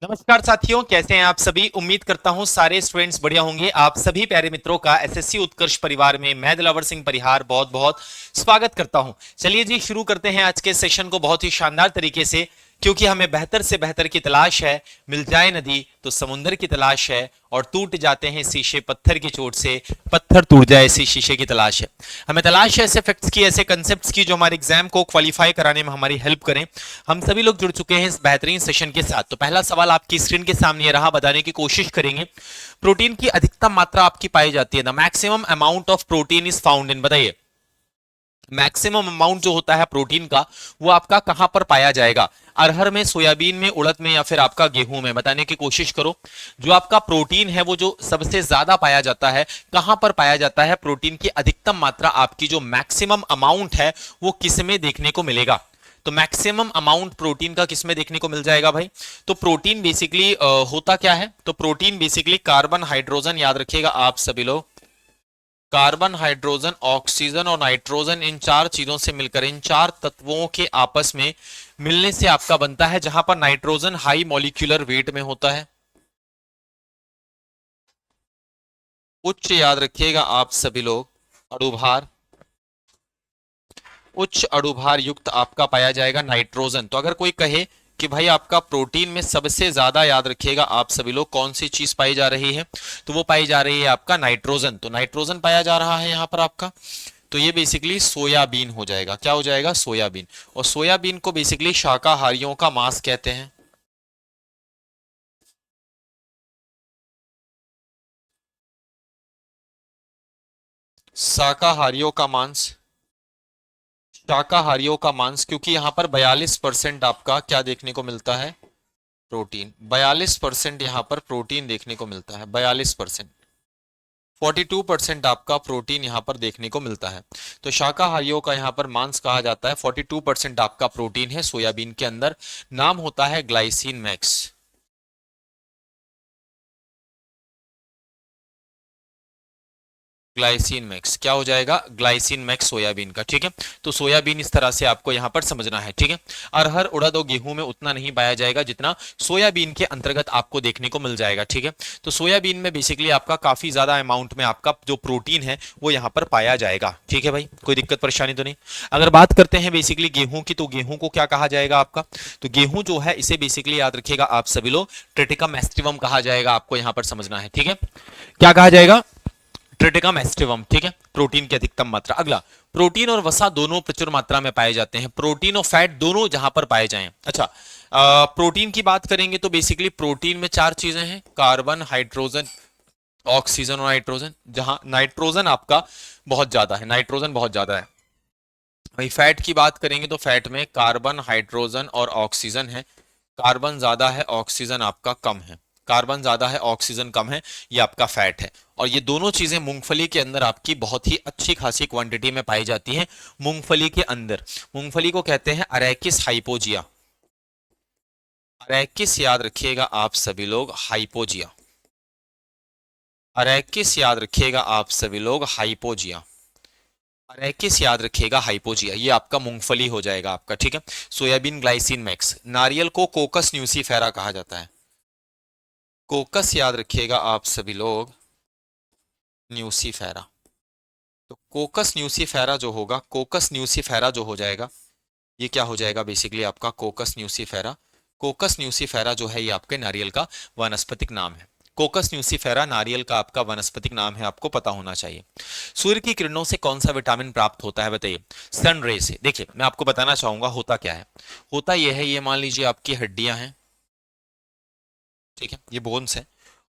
नमस्कार साथियों, कैसे हैं आप सभी। उम्मीद करता हूं सारे स्टूडेंट्स बढ़िया होंगे। आप सभी प्यारे मित्रों का एसएससी उत्कर्ष परिवार में मैं दिलावर सिंह परिहार बहुत बहुत स्वागत करता हूं। चलिए जी, शुरू करते हैं आज के सेशन को बहुत ही शानदार तरीके से, क्योंकि हमें बेहतर से बेहतर की तलाश है। मिल जाए नदी तो समुंदर की तलाश है, और टूट जाते हैं शीशे पत्थर की चोट से, पत्थर टूट जाए ऐसी शीशे की तलाश है। हमें तलाश है ऐसे फैक्ट्स की, ऐसे कंसेप्ट्स की जो हमारे एग्जाम को क्वालिफाई कराने में हमारी हेल्प करें। हम सभी लोग जुड़ चुके हैं इस बेहतरीन सेशन के साथ। तो पहला सवाल आपकी स्क्रीन के सामने रहा, बताने की कोशिश करेंगे। प्रोटीन की अधिकतम मात्रा आपकी पाई जाती है, the maximum amount of protein is found in, बताइए मैक्सिमम अमाउंट जो होता है प्रोटीन का, वो आपका कहां पर पाया जाएगा। अरहर में, सोयाबीन में, उड़द में, या फिर आपका गेहूं में। बताने की कोशिश करो, जो आपका प्रोटीन है वो जो सबसे ज्यादा पाया जाता है, कहां पर पाया जाता है। प्रोटीन की अधिकतम मात्रा आपकी जो मैक्सिमम अमाउंट है वो किस में देखने को मिलेगा। तो मैक्सिमम अमाउंट प्रोटीन का किस में देखने को मिल जाएगा भाई। तो प्रोटीन बेसिकली होता क्या है, तो प्रोटीन बेसिकली कार्बन, हाइड्रोजन, याद रखिएगा आप सभी लोग, कार्बन, हाइड्रोजन, ऑक्सीजन और नाइट्रोजन, इन चार चीजों से मिलकर, इन चार तत्वों के आपस में मिलने से आपका बनता है, जहां पर नाइट्रोजन हाई मॉलिक्यूलर वेट में होता है, उच्च, याद रखिएगा आप सभी लोग, अणुभार, उच्च अणुभार युक्त आपका पाया जाएगा नाइट्रोजन। तो अगर कोई कहे कि भाई आपका प्रोटीन में सबसे ज्यादा, याद रखिएगा आप सभी लोग, कौन सी चीज पाई जा रही है, तो वो पाई जा रही है आपका नाइट्रोजन। तो नाइट्रोजन पाया जा रहा है यहां पर आपका। तो ये बेसिकली सोयाबीन हो जाएगा। क्या हो जाएगा? सोयाबीन। और सोयाबीन को बेसिकली शाकाहारियों का मांस कहते हैं। शाकाहारियों का मांस, शाकाहारियों का मांस, क्योंकि यहां पर 42% आपका क्या देखने को मिलता है, प्रोटीन। 42% यहां पर प्रोटीन देखने को मिलता है, 42%। 42% आपका प्रोटीन यहां पर देखने को मिलता है। तो शाकाहारियों का यहां पर मांस कहा जाता है। 42% आपका प्रोटीन है सोयाबीन के अंदर। नाम होता है ग्लाइसिन मैक्स। ग्लाइसिन मैक्स क्या हो जाएगा? ग्लाइसिन मैक्स सोयाबीन का। ठीक है, तो सोयाबीन इस तरह से आपको यहां पर समझना है। ठीक है, अरहर, उड़द और गेहूं में उतना नहीं पाया जाएगा जितना सोयाबीन के अंतर्गत आपको देखने को मिल जाएगा। ठीक है, तो सोयाबीन में बेसिकली आपका काफी ज्यादा अमाउंट में आपका जो प्रोटीन है वो यहां पर पाया जाएगा। ठीक है भाई, कोई दिक्कत परेशानी तो नहीं। अगर बात करते हैं बेसिकली गेहूं की, तो गेहूं को क्या कहा जाएगा आपका, तो गेहूं जो है इसे बेसिकली याद रखिएगा आप सभी लोग, ट्रिटिकम एस्टिवम कहा जाएगा। आपको यहां पर समझना है। ठीक है, क्या कहा जाएगा? Triticum aestivum. ठीक है, प्रोटीन की अधिकतम मात्रा। अगला, प्रोटीन और वसा दोनों प्रचुर मात्रा में पाए जाते हैं। प्रोटीन और फैट दोनों जहां पर पाए जाएं। अच्छा, प्रोटीन की बात करेंगे तो बेसिकली प्रोटीन में चार चीजें हैं, कार्बन, हाइड्रोजन, ऑक्सीजन और नाइट्रोजन। जहां नाइट्रोजन आपका बहुत ज्यादा है, नाइट्रोजन बहुत ज्यादा है। वही फैट की बात करेंगे तो फैट में कार्बन, हाइड्रोजन और ऑक्सीजन है। कार्बन ज्यादा है, ऑक्सीजन आपका कम है। कार्बन ज्यादा है, ऑक्सीजन कम है, ये आपका फैट है। और ये दोनों चीजें मूंगफली के अंदर आपकी बहुत ही अच्छी खासी क्वांटिटी में पाई जाती हैं। मूंगफली के अंदर, मूंगफली को कहते हैं अरैकिस हाइपोजिया। अरैकिस याद रखिएगा आप सभी लोग, हाइपोजिया। अरैकिस याद रखिएगा आप सभी लोग, हाइपोजिया। अरैकिस याद रखिएगा, हाइपोजिया, ये आपका मूंगफली हो जाएगा आपका। ठीक है, सोयाबीन ग्लाइसिन मैक्स। नारियल को कोकस न्यूसीफेरा कहा जाता है। कोकस याद रखिएगा आप सभी लोग, न्यूसीफेरा। तो कोकस न्यूसीफेरा जो होगा, कोकस न्यूसीफेरा जो हो जाएगा, ये क्या हो जाएगा बेसिकली आपका कोकस न्यूसीफेरा। कोकस न्यूसीफेरा जो है ये आपके नारियल का वानस्पतिक नाम है। कोकस न्यूसीफेरा नारियल का आपका वानस्पतिक नाम है, आपको पता होना चाहिए। सूर्य की किरणों से कौन सा विटामिन प्राप्त होता है, बताइए। सन रे से। देखिए मैं आपको बताना चाहूंगा होता क्या है। होता यह है, ये मान लीजिए आपकी हड्डियां हैं, ठीक है, ये बोन्स है।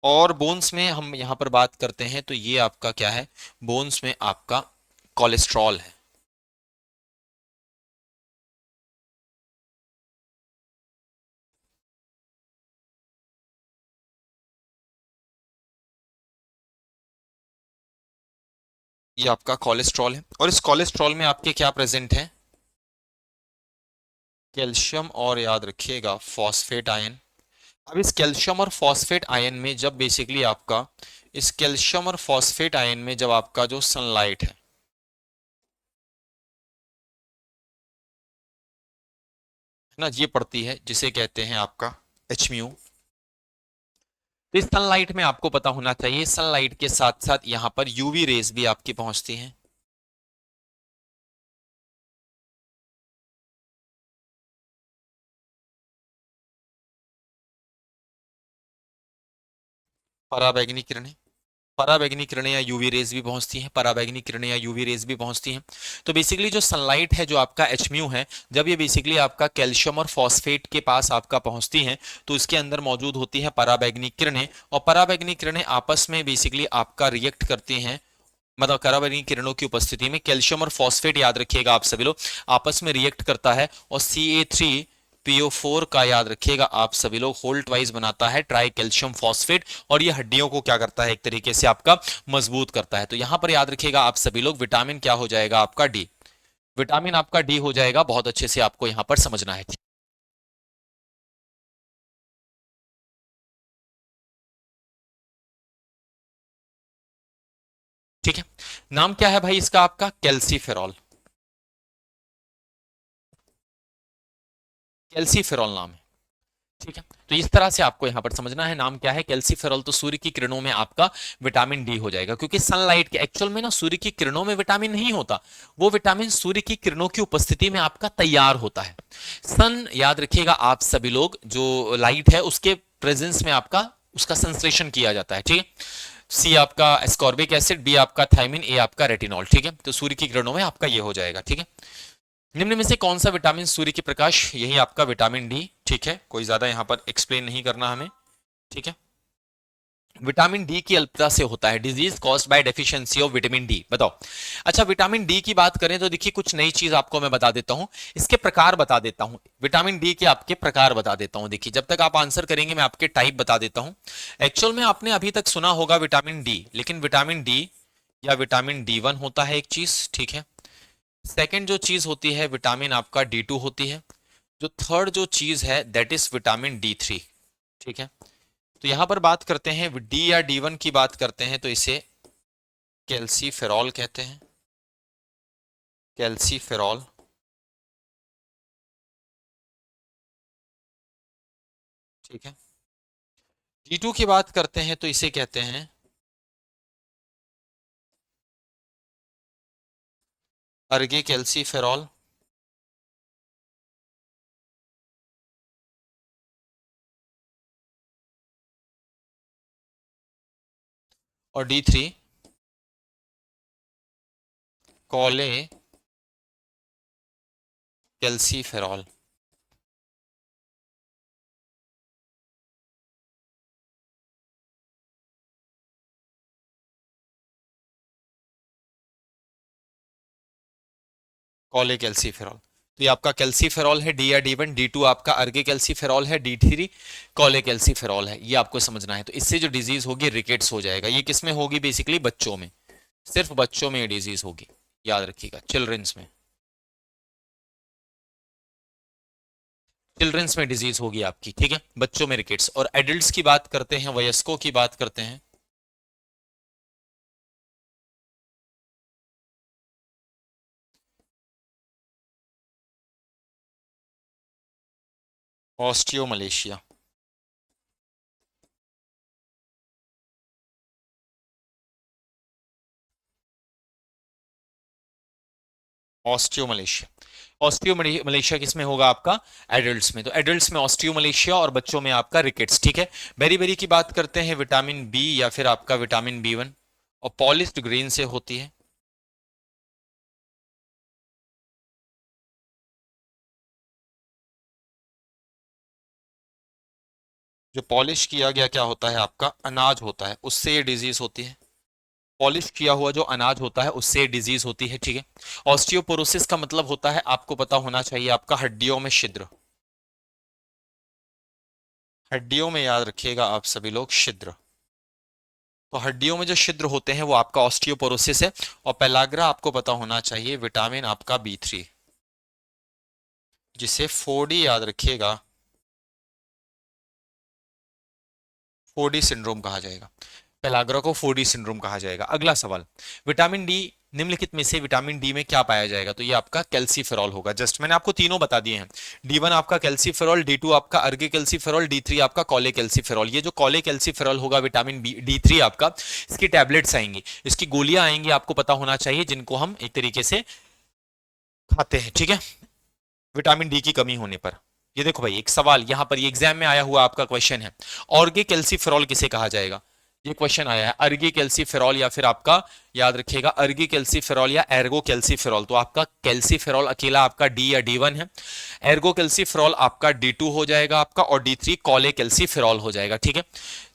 और बोन्स में हम यहां पर बात करते हैं तो ये आपका क्या है, बोन्स में आपका कोलेस्ट्रॉल है। ये आपका कोलेस्ट्रॉल है, और इस कोलेस्ट्रॉल में आपके क्या प्रेजेंट है, कैल्शियम और याद रखिएगा फॉस्फेट आयन। अब इस कैल्शियम और फॉस्फेट आयन में जब बेसिकली आपका, इस कैल्शियम और फॉस्फेट आयन में जब आपका जो सनलाइट है ना, ये पड़ती है, जिसे कहते हैं आपका एचम्यू। तो इस सनलाइट में आपको पता होना चाहिए, सनलाइट के साथ साथ यहां पर यूवी रेज भी आपकी पहुंचती हैं। पराबैंगनी किरणें, पराबैंगनी किरणें या यूवी रेज भी पहुंचती हैं, पराबैंगनी किरणें या यूवी रेज भी पहुंचती हैं। तो बेसिकली जो सनलाइट है, जो आपका एचम्यू है, जब ये बेसिकली आपका कैल्शियम और फॉस्फेट के पास आपका पहुंचती हैं, तो इसके अंदर मौजूद होती है पराबैंगनी किरणें, और पराबैंगनी किरणें आपस में बेसिकली आपका रिएक्ट करती हैं, मतलब पराबैंगनी किरणों की उपस्थिति में कैल्शियम और फॉस्फेट, याद रखिएगा आप सभी लोग, आपस में रिएक्ट करता है और CA3PO4 का, याद रखिएगा आप सभी लोग, होल्ट वाइज बनाता है ट्राई कैल्शियम फॉस्फेट, और ये हड्डियों को क्या करता है, एक तरीके से आपका मजबूत करता है। तो यहां पर याद रखिएगा आप सभी लोग, विटामिन क्या हो जाएगा आपका, डी, विटामिन आपका डी हो जाएगा। बहुत अच्छे से आपको यहां पर समझना है। ठीक है, नाम क्या है भाई इसका आपका, कैल्सीफेरॉल, कैल्सीफेरॉल नाम है। ठीक है, तो इस तरह से आपको यहां पर समझना है, नाम क्या है, कैल्सीफेरॉल। तो सूर्य की किरणों में आपका विटामिन डी हो जाएगा, क्योंकि सनलाइट के एक्चुअल में ना सूर्य की किरणों में विटामिन नहीं होता, वो विटामिन सूर्य की किरणों की उपस्थिति में आपका तैयार होता है। सन, याद रखिएगा आप सभी लोग, जो लाइट है उसके प्रेजेंस में आपका उसका संश्लेषण किया जाता है। ठीक है, सी आपका एस्कॉर्बिक एसिड, बी आपका थायमिन, ए आपका रेटिनॉल। ठीक है, तो सूर्य की किरणों में आपका ये हो जाएगा। ठीक है, निम्न में से कौन सा विटामिन सूर्य की प्रकाश, यही आपका विटामिन डी। ठीक है, कोई ज्यादा यहां पर एक्सप्लेन नहीं करना हमें। ठीक है, विटामिन डी की अल्पता से होता है disease caused by deficiency of vitamin D. बताओ, अच्छा विटामिन डी की बात करें तो देखिए कुछ नई चीज आपको मैं बता देता हूं, इसके प्रकार बता देता हूं, विटामिन डी के आपके प्रकार बता देता हूं। देखिए जब तक आप आंसर करेंगे मैं आपके टाइप बता देता हूं। एक्चुअल में आपने अभी तक सुना होगा विटामिन डी, लेकिन विटामिन डी या विटामिन डी 1 होता है एक चीज। ठीक है, सेकेंड जो चीज होती है विटामिन आपका डी 2 होती है, जो थर्ड जो चीज है दैट इज विटामिन डी 3। ठीक है, तो यहां पर बात करते हैं डी या डी 1 की बात करते हैं तो इसे कैल्सीफेरॉल कहते हैं, कैल्सीफेरॉल। ठीक है, डी 2 की बात करते हैं तो इसे कहते हैं अर्गे कैल्सीफेरॉल। और डी 3 कॉले कैल्सीफेरॉल। कॉले कैल्सीफेरॉल, तो ये आपका कैल्सीफेरॉल है, डी या डी 1, डी 2 आपका अर्गे कैल्सीफेरॉल है, डी 3 कॉले कैल्सीफेरॉल है। ये आपको समझना है। तो इससे जो डिजीज होगी रिकेट्स हो जाएगा। ये किसमें होगी, बेसिकली बच्चों में, सिर्फ बच्चों में ये डिजीज होगी, याद रखिएगा, चिल्ड्रंस में, चिल्ड्रंस में डिजीज होगी आपकी। ठीक है, बच्चों में रिकेट्स। और एडल्ट्स की बात करते हैं, वयस्कों की बात करते हैं, ऑस्टियोमलेशिया, ऑस्टियोमलेशिया, ऑस्टियोमलेशिया किसमें होगा आपका, एडल्ट्स में। तो एडल्ट्स में ऑस्टियोमलेशिया और बच्चों में आपका रिकेट्स। ठीक है, बेरी बेरी की बात करते हैं, विटामिन बी या फिर आपका विटामिन बी 1, और पॉलिश्ड ग्रेन से होती है। जो पॉलिश किया गया क्या होता है आपका, अनाज होता है, उससे ये डिजीज होती है। पॉलिश किया हुआ जो अनाज होता है उससे डिजीज होती है। ठीक है, ऑस्टियोपोरोसिस का मतलब होता है, आपको पता होना चाहिए, आपका हड्डियों में छिद्र, हड्डियों में, याद रखिएगा आप सभी लोग, छिद्र। तो हड्डियों में जो छिद्र होते हैं वो आपका ऑस्टियोपोरोसिस है। और पेलाग्रा आपको पता होना चाहिए विटामिन आपका बी 3, जिसे 4D, याद रखिएगा, 4D सिंड्रोम कहा जाएगा। पेलाग्रा को 4D सिंड्रोम कहा जाएगा। अगला सवाल, विटामिन डी निम्नलिखित में से विटामिन डी में क्या पाया जाएगा? तो ये आपका कैल्सीफेरॉल होगा। जस्ट मैंने आपको तीनों बता दिए हैं। D1 आपका कैल्सीफेरॉल, D2 आपका अर्गे कैल्सीफेरॉल, D3 आपका कॉले कैल्सीफेरॉल। ये जो कॉले कैल्सीफेरॉल होगा विटामिन बी D3 आपका, इसकी टैबलेट्स आएंगी, इसकी गोलियां आएंगी, आपको पता होना चाहिए, जिनको हम एक तरीके से खाते हैं, ठीक है, विटामिन डी की कमी होने पर। ये देखो भाई, एक सवाल यहां पर, ये एग्जाम में आया हुआ आपका क्वेश्चन है, ऑर्गे कैल्सीफेरॉल किसे कहा जाएगा? ये क्वेश्चन आया है, अर्गी कैल्सीफेरॉल या फिर आपका, याद रखिएगा, अर्गी कैल्सीफेरॉल या एर्गो कैल्सीफेरॉल। तो आपका कैल्सीफेरॉल अकेला आपका डी या D1 है, एर्गो कैल्सीफेरॉल आपका D2 हो जाएगा आपका, और D3 कॉले कैल्सीफेरॉल हो जाएगा, ठीक है।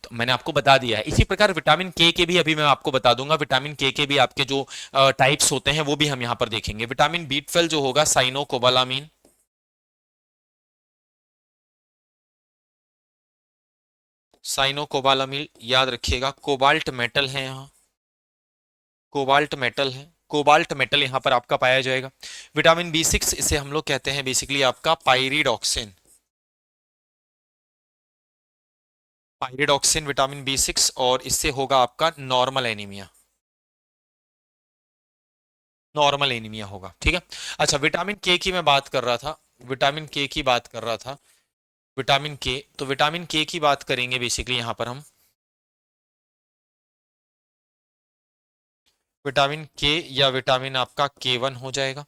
तो मैंने आपको बता दिया है। इसी प्रकार विटामिन के भी अभी मैं आपको बता दूंगा। विटामिन के भी आपके जो टाइप्स होते हैं वो भी हम यहां पर देखेंगे। विटामिन B12 जो होगा साइनोकोबालामीन, साइनोकोबालामिल, याद रखिएगा, कोबाल्ट मेटल है यहाँ, कोबाल्ट मेटल है, कोबाल्ट मेटल यहाँ पर आपका पाया जाएगा। विटामिन B6, इसे हम लोग कहते हैं बेसिकली आपका पायरिडॉक्सिन, पायरिडॉक्सिन विटामिन B6, और इससे होगा आपका नॉर्मल एनीमिया, नॉर्मल एनीमिया होगा, ठीक है। अच्छा, विटामिन के की मैं बात कर रहा था, विटामिन के की बात कर रहा था, विटामिन के, तो विटामिन के की बात करेंगे बेसिकली यहाँ पर हम। विटामिन के या विटामिन आपका K1 हो जाएगा,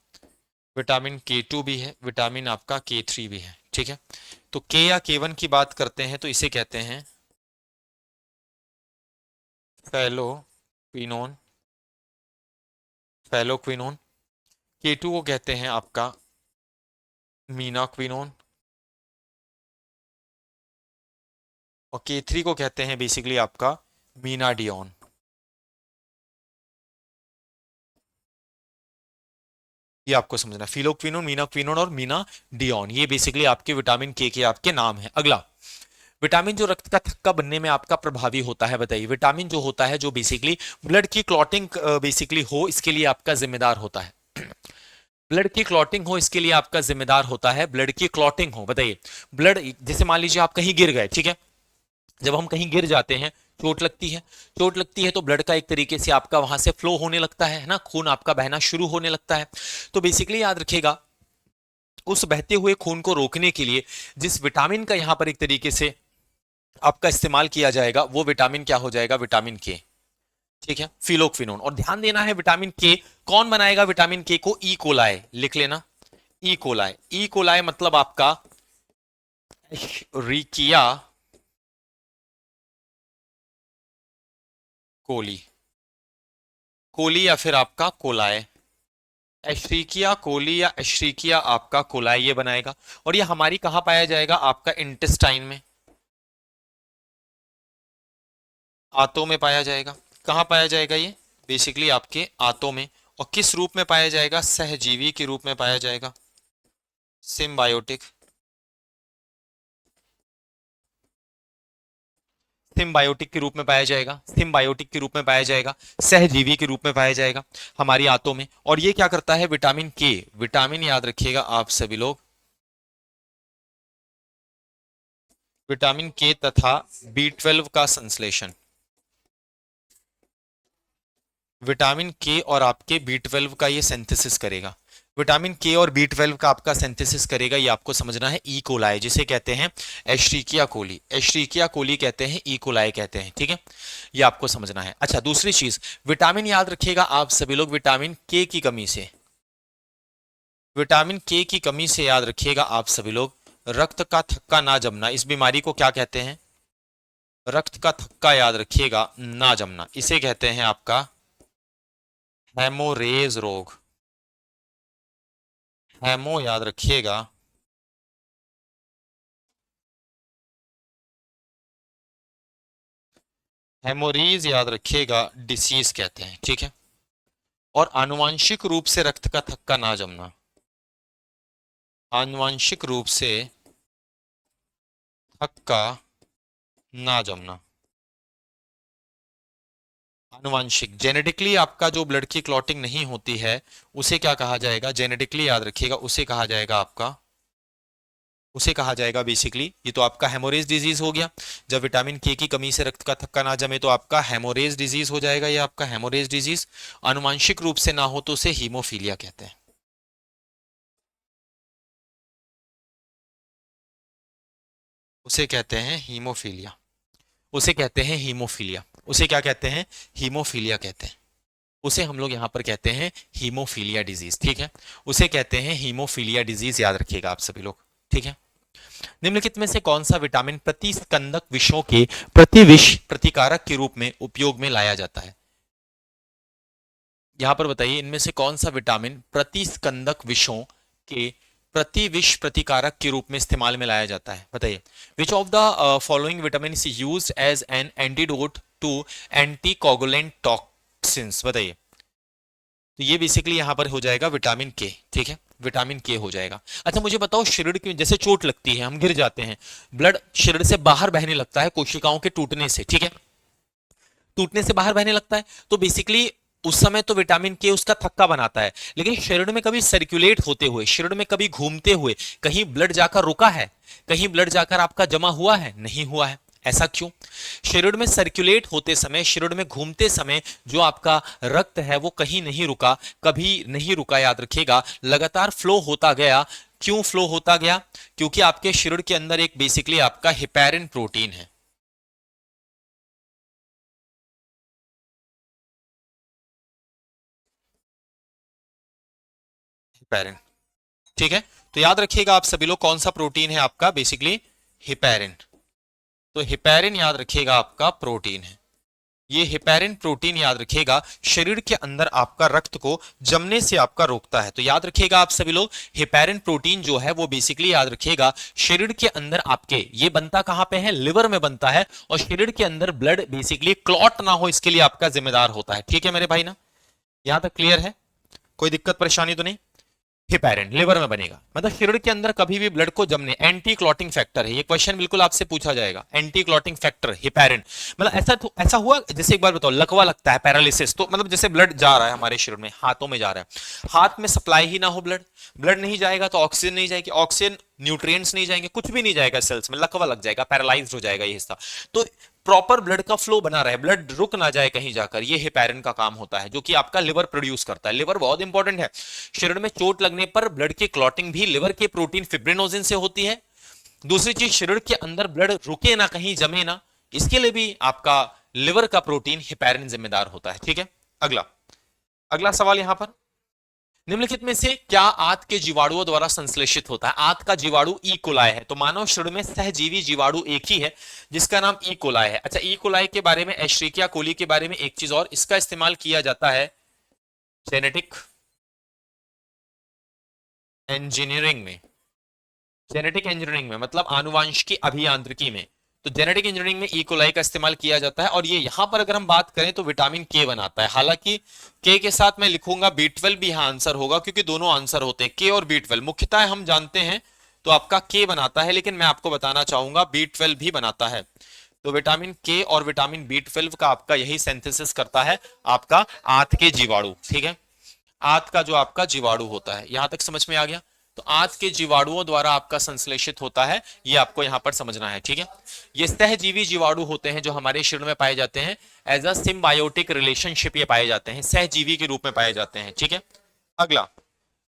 विटामिन K2 भी है, विटामिन आपका K3 भी है, ठीक है। तो के या K1 की बात करते हैं तो इसे कहते हैं फैलोक्विनोन, फैलोक्विनोन। K2 को कहते हैं आपका मीनाक्विनोन, और K3 को कहते हैं बेसिकली आपका मीनाडियोन। ये आपको समझना, फिलोक्विनोन, मीनाक्विनोन और मीनाडियोन, ये बेसिकली आपके विटामिन के आपके नाम है। अगला, विटामिन जो रक्त का थक्का बनने में आपका प्रभावी होता है, बताइए। विटामिन जो होता है जो बेसिकली ब्लड की क्लॉटिंग बेसिकली हो, इसके लिए आपका जिम्मेदार होता है। ब्लड की क्लॉटिंग हो इसके लिए आपका जिम्मेदार होता है, ब्लड की क्लॉटिंग हो, बताइए। ब्लड, जैसे मान लीजिए आप कहीं गिर गए, ठीक है, जब हम कहीं गिर जाते हैं, चोट लगती है, चोट लगती है तो ब्लड का एक तरीके से आपका वहां से फ्लो होने लगता है ना, खून आपका बहना शुरू होने लगता है। तो बेसिकली याद रखिएगा, उस बहते हुए खून को रोकने के लिए जिस विटामिन का यहां पर एक तरीके से आपका इस्तेमाल किया जाएगा, वो विटामिन क्या हो जाएगा? विटामिन के, ठीक है, फिलोक्विनोन। और ध्यान देना है, विटामिन के कौन बनाएगा? विटामिन के को ई कोलाई, लिख लेना, ई कोलाई। ई कोलाई मतलब आपका रिकिया कोली, कोली या फिर आपका कोलाय, एश्रीकिया कोली या एश्रीकिया आपका कोलाय, ये बनाएगा। और ये हमारी कहां पाया जाएगा? आपका इंटेस्टाइन में, आंतों में पाया जाएगा। कहां पाया जाएगा ये? बेसिकली आपके आंतों में। और किस रूप में पाया जाएगा? सहजीवी के रूप में पाया जाएगा, सिम्बायोटिक, सिम्बायोटिक के रूप में पाया जाएगा, सिम्बायोटिक के रूप में पाया जाएगा, सहजीवी के रूप में पाया जाएगा हमारी आंतों में। और ये क्या करता है? विटामिन के, विटामिन याद रखिएगा आप सभी लोग, विटामिन के तथा B12 का संश्लेषण, विटामिन के और आपके B12 का ये सिंथेसिस करेगा, विटामिन के और B12 का आपका सिंथेसिस करेगा। ये आपको समझना है। ई कोलाई, जिसे कहते हैं एश्रीकिया कोली, एश्रीकिया कोली कहते हैं, ई कोलाई कहते हैं, ठीक है, ये आपको समझना है। अच्छा, दूसरी चीज, विटामिन याद रखिएगा आप सभी लोग, विटामिन के की कमी से, विटामिन के की कमी से याद रखिएगा आप सभी लोग, रक्त का थक्का ना जमना, इस बीमारी को क्या कहते हैं? रक्त का थक्का, याद रखिएगा, ना जमना, इसे कहते हैं आपका हेमोरेज रोग, हेमो याद रखिएगा, हेमोरीज याद रखिएगा, डिसीज कहते हैं, ठीक है। और आनुवांशिक रूप से रक्त का थक्का ना जमना, आनुवांशिक रूप से थक्का ना जमना, आनुवांशिक, जेनेटिकली आपका जो ब्लड की क्लॉटिंग नहीं होती है, उसे क्या कहा जाएगा? जेनेटिकली याद रखिएगा, उसे कहा जाएगा आपका, उसे कहा जाएगा बेसिकली, ये तो आपका हेमोरेज डिजीज हो गया। जब विटामिन के की कमी से रक्त का थक्का ना जमे तो आपका हेमोरेज डिजीज हो जाएगा, ये आपका हेमोरेज डिजीज। आनुवांशिक रूप से ना हो तो उसे हीमोफीलिया कहते हैं। उसे कहते हैं हीमोफीलिया। उसे कहते हैं हीमोफीलिया। उसे क्या कहते हैं? हीमोफीलिया कहते हैं। उसे हम लोग यहां पर कहते हैं हीमोफीलिया डिजीज, ठीक है। उसे कहते हैं हीमोफीलिया डिजीज, याद रखिएगा आप सभी लोग, ठीक है। निम्नलिखित में से कौन सा विटामिन प्रतिस्कंदक विषों के प्रतिविष प्रतिकारक के रूप में उपयोग में लाया जाता है? यहां पर बताइए, इनमें से कौन सा विटामिन प्रतिस्कंदक विषों के प्रतिविष प्रतिकारक के रूप में इस्तेमाल में लाया जाता है? बताइए। Which of the following vitamin is used as an antidote to anticoagulant toxins? बताइए। तो ये बेसिकली यहां पर हो जाएगा विटामिन के, ठीक है, विटामिन के हो जाएगा। अच्छा मुझे बताओ, शरीर की जैसे चोट लगती है, हम गिर जाते हैं, ब्लड शरीर से बाहर बहने लगता है कोशिकाओं के टूटने से, ठीक है, टूटने से बाहर बहने लगता है, तो बेसिकली उस समय तो विटामिन के उसका थक्का बनाता है, लेकिन शरीर में कभी सर्कुलेट होते हुए, शरीर में कभी घूमते हुए कहीं ब्लड जाकर रुका है? कहीं ब्लड जाकर आपका जमा हुआ है? नहीं हुआ है। ऐसा क्यों? शरीर में सर्कुलेट होते समय, शरीर में घूमते समय जो आपका रक्त है वो कहीं नहीं रुका, कभी नहीं रुका, याद रखिएगा, लगातार फ्लो होता गया। क्यों फ्लो होता गया? क्योंकि आपके शरीर के अंदर एक बेसिकली आपका हेपेरिन प्रोटीन है। हेपेरिन, ठीक है। तो याद रखिएगा आप सभी लोग, कौन सा प्रोटीन है आपका? Basically heparin. तो हेपेरिन याद रखिएगा आपका प्रोटीन है। ये हेपेरिन प्रोटीन याद रखिएगा शरीर के अंदर आपका रक्त को जमने से आपका रोकता है। तो याद रखिएगा आप सभी लोग, हेपेरिन प्रोटीन जो है वो बेसिकली याद रखिएगा शरीर के अंदर आपके ये बनता कहां पे है? लिवर में बनता है, और शरीर के अंदर ब्लड बेसिकली क्लॉट ना हो इसके लिए आपका जिम्मेदार होता है, ठीक है मेरे भाई ना? यहां तक क्लियर है? कोई दिक्कत परेशानी तो नहीं? हिपैरिन लिवर में बनेगा, मतलब शरीर के अंदर कभी भी ब्लड को जमने, एंटी क्लॉटिंग फैक्टर है, ये क्वेश्चन बिल्कुल आपसे पूछा जाएगा, एंटी क्लॉटिंग फैक्टर हिपैरिन। मतलब ऐसा तो ऐसा हुआ, जैसे एक बार बताओ, लकवा लगता है, पैरालिसिस, तो मतलब जैसे ब्लड जा रहा है हमारे शरीर में, हाथों में जा रहा है, हाथ में सप्लाई ही ना हो ब्लड, ब्लड नहीं जाएगा तो ऑक्सीजन नहीं जाएगी, ऑक्सीजन न्यूट्रिएंट्स नहीं जाएंगे, कुछ भी नहीं जाएगा सेल्स में, लकवा लग जाएगा, पैरालाइज्ड हो जाएगा ये हिस्सा। तो प्रॉपर ब्लड का फ्लो बना रहे, ब्लड रुक ना जाए कहीं जाकर, ये हेपेरिन का काम होता है, जो कि आपका लिवर प्रोड्यूस करता है। लिवर बहुत इंपॉर्टेंट है। शरीर में चोट लगने पर ब्लड की क्लॉटिंग भी लिवर के प्रोटीन फिब्रिनोजिन से होती है। दूसरी चीज, शरीर के अंदर ब्लड रुके ना, कहीं जमे ना, इसके लिए भी आपका लिवर का प्रोटीन हेपेरिन जिम्मेदार होता है, ठीक है। अगला अगला सवाल यहां पर, निम्नलिखित में से क्या आंत के जीवाणुओं द्वारा संश्लेषित होता है? आंत का जीवाणु ई कोलाई है, तो मानव शरीर में सहजीवी जीवाणु एक ही है जिसका नाम ई कोलाई है। अच्छा, ई कोलाई के बारे में, एश्रिकिया कोली के बारे में एक चीज और, इसका इस्तेमाल किया जाता है जेनेटिक इंजीनियरिंग में। जेनेटिक इंजीनियरिंग में मतलब आनुवांशिकी अभियांत्रिकी में, तो जेनेटिक इंजीनियरिंग में ई कोलाई का इस्तेमाल किया जाता है। और ये यहां पर अगर हम बात करें तो विटामिन के बनाता है। हालांकि के के साथ मैं लिखूंगा B12 भी यहां आंसर होगा, क्योंकि दोनों आंसर होते हैं, के और B12 मुख्यतः हम जानते हैं, तो आपका के बनाता है, लेकिन मैं आपको बताना चाहूंगा B12 भी बनाता है। तो विटामिन के और विटामिन B12 का आपका यही सिंथेसिस करता है आपका आंत के जीवाणु, ठीक है। आंत का जो आपका जीवाणु होता है, यहां तक समझ में आ गया? तो आंत के जीवाणुओं द्वारा आपका संश्लेषित होता है, ये आपको यहां पर समझना है, ठीक है। ये सहजीवी जीवाणु होते हैं जो हमारे शरीर में पाए जाते हैं, एज अ सिम्बायोटिक रिलेशनशिप ये पाए जाते हैं, सहजीवी के रूप में पाए जाते हैं, ठीक है। अगला,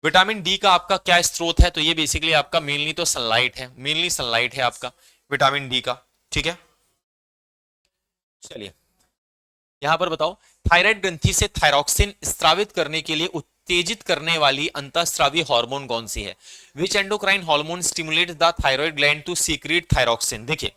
विटामिन डी का आपका क्या स्रोत है? तो ये बेसिकली आपका मेनली तो सनलाइट है, मेनली सनलाइट है आपका विटामिन डी का, ठीक है। चलिए यहां पर बताओ, थायराइड ग्रंथि से थायरॉक्सिन स्रावित करने के लिए उत्तेजित करने वाली अंतःस्रावी हार्मोन कौन सी है? Which endocrine hormone stimulate the thyroid gland to secrete thyroxine? देखिए,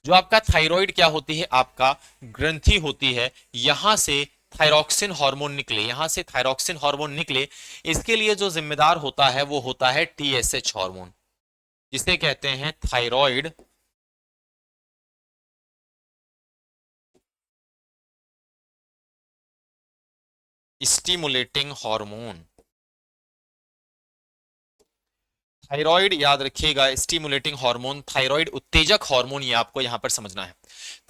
जो आपका थायराइड क्या होती है, आपका ग्रंथि होती है, यहां से थायरॉक्सिन हार्मोन निकले, यहां से थायरॉक्सिन हार्मोन निकले, इसके लिए जो जिम्मेदार होता है वो होता है TSH हार्मोन, जिसे कहते हैं थायराइड स्टिमुलेटिंग हार्मोन। थायराइड याद रखिएगा स्टिमुलेटिंग हार्मोन, थायराइड उत्तेजक हार्मोन, ये आपको यहां पर समझना है।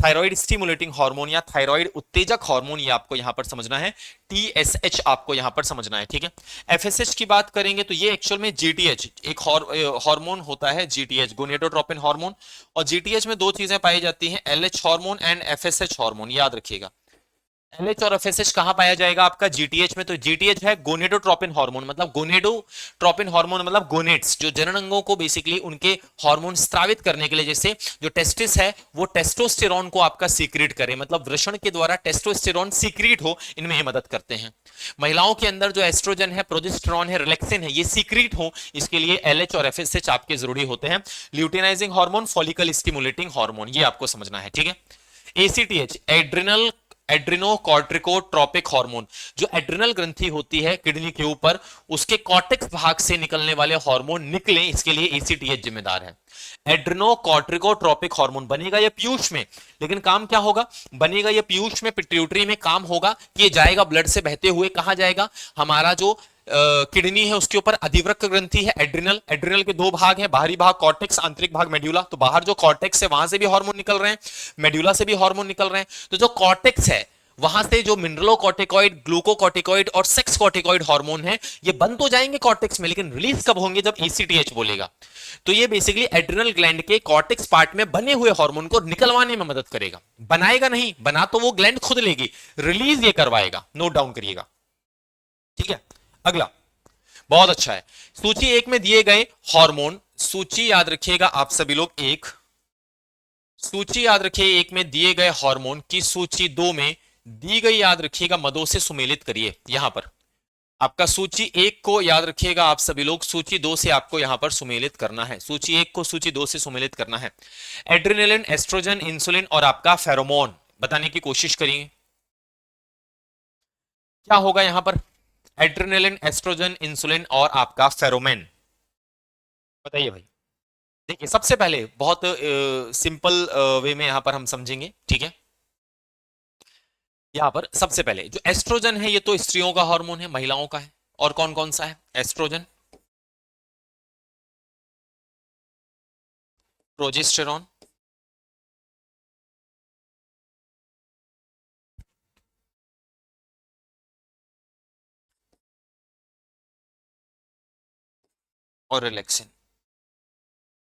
थायराइड स्टिमुलेटिंग हार्मोन या थायराइड उत्तेजक हार्मोन, ये आपको यहां पर समझना है। टीएसएच आपको यहां पर समझना है, ठीक है। एफएसएच की बात करेंगे तो ये एक्चुअल में जीटीएच एक हार्मोन होता है, जीटीएच गोनेडोट्रोपिन हार्मोन। और जीटीएच में दो चीजें पाई जाती हैं, LH hormone and FSH hormone, याद रखिएगा। एलएच और एफएसएच कहां पाया जाएगा आपका? जीटीएच में। तो जीटीएच है गोनेडोट्रोपिन हार्मोन, मतलब गोनेडोट्रोपिन हार्मोन मतलब गोनेट्स, जो जनन अंगों को बेसिकली उनके हार्मोन स्रावित करने के लिए, जैसे जो टेस्टिस है वो टेस्टोस्टेरोन को आपका सीक्रेट करे, मतलब वृषण के द्वारा टेस्टोस्टेरोन सीक्रेट हो, इनमें ये मदद करते हैं। महिलाओं के अंदर जो एस्ट्रोजन है, प्रोजेस्टेरोन है, रिलैक्सिन है, ये सीक्रेट हो, इसके लिए एलएच और एफएसएच आपके जरूरी होते हैं। Luteinizing hormone, follicle stimulating hormone, ये आपको समझना है, ठीक है। एसीटीएच एड्रिनल एड्रिनोकॉर्टिकोट्रोपिक हार्मोन, जो एड्रिनल ग्रंथि होती है किडनी के ऊपर, उसके कॉर्टेक्स भाग से निकलने वाले हार्मोन निकले, इसके लिए एसीटीएच जिम्मेदार है। एड्रिनोकॉर्टिकोट्रोपिक हार्मोन बनेगा ये पीयूष में, लेकिन काम क्या होगा? बनेगा ये पीयूष में, पिट्यूटरी में। काम होगा कि ये जाएगा ब्लड से बहते हुए, कहां जाएगा? हमारा जो किडनी है उसके ऊपर अधिवृक्क ग्रंथि है एड्रिनल, एड्रिनल के दो भाग हैं, बाहरी भाग कॉर्टेक्स, आंतरिक भाग मेड्यूला। तो बाहर जो कॉर्टेक्स है वहां से भी हार्मोन निकल रहे हैं, मेड्यूला से भी हार्मोन निकल रहे हैं। तो जो कॉर्टेक्स है वहां से जो मिनरलोकॉर्टिकॉइड, ग्लूकोकॉर्टिकॉइड और सेक्स कॉर्टिकॉइड हार्मोन है, ये बंद तो जाएंगे कॉर्टेक्स में, लेकिन रिलीज कब होंगे? जब एसीटीएच बोलेगा। तो ये बेसिकली एड्रिनल ग्लैंड के कॉर्टेक्स पार्ट में बने हुए हार्मोन को निकलवाने में मदद करेगा। बनाएगा नहीं, बना तो वो ग्लैंड खुद लेगी, रिलीज ये करवाएगा, नोट डाउन करिएगा, ठीक है। अगला बहुत अच्छा है, सूची एक में दिए गए हार्मोन, सूची याद रखिएगा आप सभी लोग, एक सूची याद रखिए एक में दिए गए हार्मोन की सूची दो में दी गई, याद रखिएगा मदों से सुमेलित करिए। यहां पर आपका सूची एक को याद रखिएगा आप सभी लोग, सूची दो से आपको यहां पर सुमेलित करना है, सूची एक को सूची दो से सुमेलित करना है। एड्रेनालिन, एस्ट्रोजन, इंसुलिन और आपका फेरोमोन बताने की कोशिश करिए, क्या होगा यहां पर? एड्रेनालिन, एस्ट्रोजन, इंसुलिन और आपका फेरोमोन, बताइए भाई। देखिए सबसे पहले बहुत सिंपल वे में यहां पर हम समझेंगे, ठीक है। यहां पर सबसे पहले जो एस्ट्रोजन है ये तो स्त्रियों का हार्मोन है, महिलाओं का है। और कौन कौन सा है? एस्ट्रोजन, प्रोजेस्टेरॉन, और रिलैक्सिन,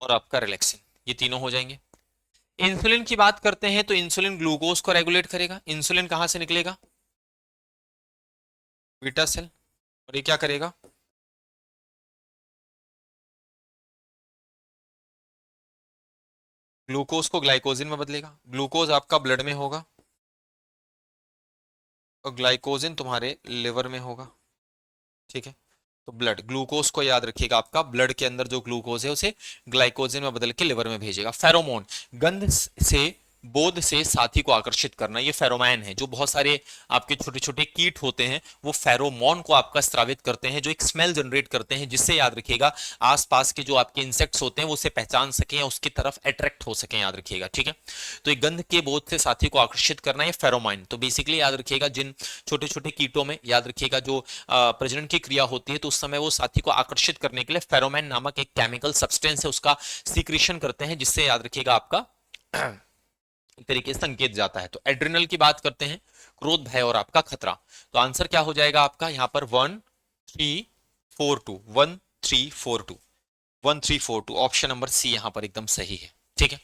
और आपका रिलैक्सिन, ये तीनों हो जाएंगे। इंसुलिन की बात करते हैं तो इंसुलिन ग्लूकोज को रेगुलेट करेगा। इंसुलिन कहां से निकलेगा? Beta cell. और ये क्या करेगा? ग्लूकोज को ग्लाइकोजिन में बदलेगा। ग्लूकोज आपका ब्लड में होगा और ग्लाइकोजिन तुम्हारे लिवर में होगा, ठीक है। तो ब्लड, ग्लूकोज को याद रखिएगा, आपका ब्लड के अंदर जो ग्लूकोज है उसे ग्लाइकोजिन में बदल के लिवर में भेजेगा। फेरोमोन, गंध से, बोध से साथी को आकर्षित करना, ये फेरोमोन है। जो बहुत सारे आपके छोटे छोटे कीट होते हैं वो फेरोमोन को आपका स्रावित करते हैं, जो एक स्मेल जनरेट करते हैं, जिससे याद रखिएगा आसपास के जो आपके इंसेक्ट्स होते हैं वो उसे पहचान सकें या उसकी तरफ अट्रैक्ट हो सकें, याद रखिएगा, ठीक है। तो एक गंध के बोध से साथी को आकर्षित करना है फेरोमोन। तो बेसिकली याद रखिएगा जिन छोटे छोटे कीटों में याद रखिएगा जो प्रजनन की क्रिया होती है तो उस समय वो साथी को आकर्षित करने के लिए फेरोमोन नामक एक केमिकल सब्सटेंस है उसका सीक्रेशन करते हैं, जिससे याद रखिएगा आपका एक तरीके से संकेत जाता है। तो एड्रिनल की बात करते हैं, क्रोध, भय और आपका खतरा। तो आंसर क्या हो जाएगा आपका यहां पर? 1342, 1342, 1342, ऑप्शन नंबर सी यहां पर एकदम सही है, ठीक है।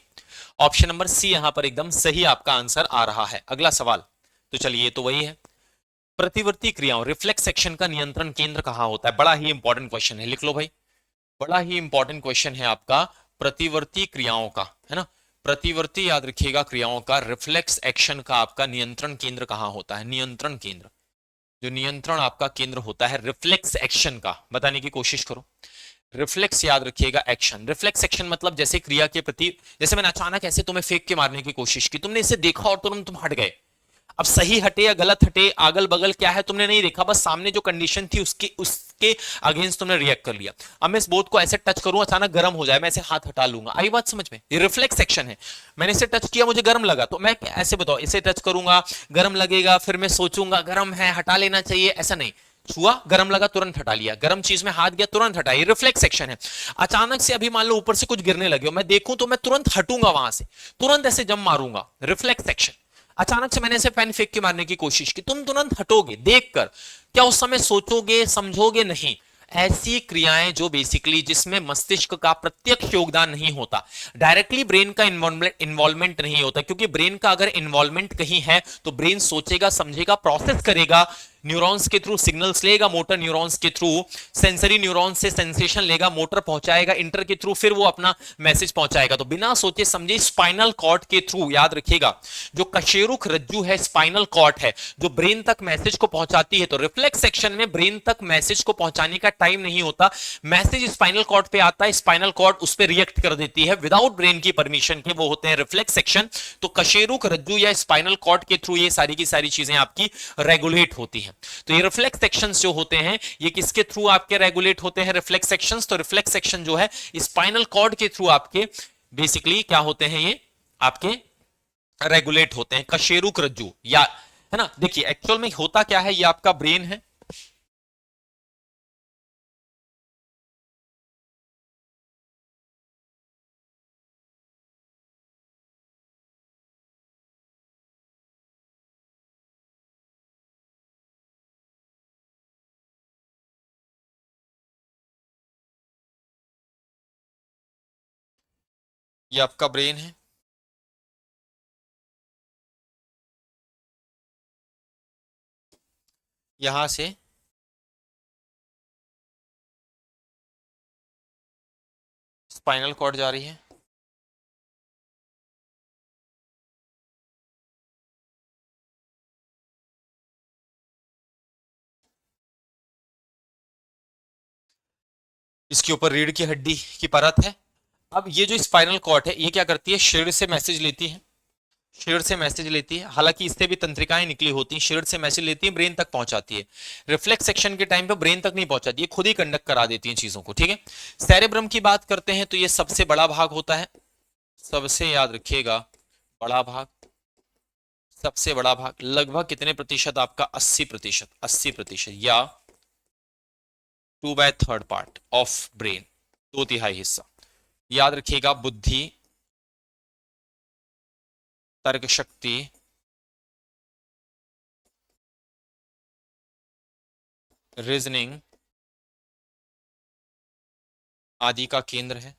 ऑप्शन नंबर सी यहां पर एकदम सही आपका आंसर आ रहा है। अगला सवाल, तो चलिए तो वही है, प्रतिवर्ती क्रियाओं, रिफ्लेक्स एक्शन का नियंत्रण केंद्र कहां होता है? बड़ा ही इंपॉर्टेंट क्वेश्चन है, लिख लो भाई, बड़ा ही इंपॉर्टेंट क्वेश्चन है आपका प्रतिवर्ती क्रियाओं का, है ना। प्रतिवर्ती याद रखिएगा क्रियाओं का रिफ्लेक्स एक्शन का आपका नियंत्रण केंद्र कहां होता है? नियंत्रण केंद्र, जो नियंत्रण आपका केंद्र होता है रिफ्लेक्स एक्शन का, बताने की कोशिश करो। रिफ्लेक्स याद रखिएगा एक्शन, रिफ्लेक्स एक्शन मतलब जैसे क्रिया के प्रति, जैसे मैंने अचानक ऐसे तुम्हें फेंक के मारने की कोशिश की, तुमने इसे देखा और तुम हट गए। अब सही हटे या गलत हटे, अगल बगल क्या है तुमने नहीं देखा, बस सामने जो कंडीशन थी उसके अगेंस्ट तुमने रिएक्ट कर लिया। अब मैं इस बोर्ड को ऐसे टच करूं, अचानक गर्म हो जाए, मैं ऐसे हाथ हटा लूंगा, आई बात समझ में? ये रिफ्लेक्स एक्शन है। मैंने इसे टच किया, मुझे गर्म लगा, तो मैं ऐसे बताओ, इसे टच करूंगा, गर्म लगेगा, फिर मैं सोचूंगा गर्म है हटा लेना चाहिए, ऐसा नहीं। छुआ, गरम लगा, तुरंत हटा लिया, गरम चीज में हाथ गया, तुरंत हटा, ये रिफ्लेक्स एक्शन है। अचानक से अभी मान लो ऊपर से कुछ गिरने लगे हो, मैं देखूं तो मैं तुरंत हटूंगा वहां से, तुरंत ऐसे जम मारूंगा, रिफ्लेक्स एक्शन। अचानक से मैंने ऐसे पेन फेंक के मारने की कोशिश की, तुम तुरंत हटोगे देखकर, क्या उस समय सोचोगे समझोगे? नहीं। ऐसी क्रियाएं जो बेसिकली जिसमें मस्तिष्क का प्रत्यक्ष योगदान नहीं होता, डायरेक्टली ब्रेन का इन्वॉल्वमेंट नहीं होता, क्योंकि ब्रेन का अगर इन्वॉल्वमेंट कहीं है तो ब्रेन सोचेगा, समझेगा, प्रोसेस करेगा, न्यूरॉन्स के थ्रू सिग्नल्स लेगा, मोटर न्यूरॉन्स के थ्रू, सेंसरी न्यूरॉन्स से सेंसेशन लेगा, मोटर पहुंचाएगा, इंटर के थ्रू फिर वो अपना मैसेज पहुंचाएगा। तो बिना सोचे समझे स्पाइनल कॉर्ड के थ्रू, याद रखिएगा, जो कशेरुक रज्जु है, स्पाइनल कॉर्ड है, जो ब्रेन तक मैसेज को पहुंचाती है। तो रिफ्लेक्स सेक्शन में ब्रेन तक मैसेज को पहुंचाने का टाइम नहीं होता, मैसेज स्पाइनल कॉर्ड पे आता है, स्पाइनल कॉर्ड उस पर रिएक्ट कर देती है विदाउट ब्रेन की परमिशन के, वो होते हैं रिफ्लेक्स सेक्शन। तो कशेरुक रज्जु या स्पाइनल कॉर्ड के थ्रू ये सारी की सारी चीजें आपकी रेगुलेट होती हैं। तो ये रिफ्लेक्स सेक्शंस जो होते हैं ये किसके थ्रू आपके रेगुलेट होते हैं? Reflex sections. तो रिफ्लेक्स सेक्शन जो है स्पाइनल कॉर्ड के थ्रू आपके बेसिकली क्या होते हैं? ये आपके रेगुलेट होते हैं, कशेरुक रज्जु, या है ना। देखिए एक्चुअल में होता क्या है, ये आपका ब्रेन है, ये आपका ब्रेन है, यहां से स्पाइनल कॉर्ड जा रही है, इसके ऊपर रीढ़ की हड्डी की परत है। अब ये जो स्पाइनल कॉर्ड है ये क्या करती है? शरीर से मैसेज लेती है, शरीर से मैसेज लेती है, हालांकि इससे भी तंत्रिकाएं निकली होती हैं, शरीर से मैसेज लेती है, ब्रेन तक पहुंचाती है। रिफ्लेक्स सेक्शन के टाइम पे ब्रेन तक नहीं पहुंचाती है, खुद ही कंडक्ट करा देती है चीजों को, ठीक है। सेरेब्रम की बात करते हैं तो ये सबसे बड़ा भाग होता है, सबसे याद रखिएगा बड़ा भाग, सबसे बड़ा भाग, लगभग कितने प्रतिशत आपका? 80%, 80% या 2/3 पार्ट ऑफ ब्रेन, 2/3 हिस्सा। याद रखिएगा बुद्धि, तर्क शक्ति, रीजनिंग आदि का केंद्र है,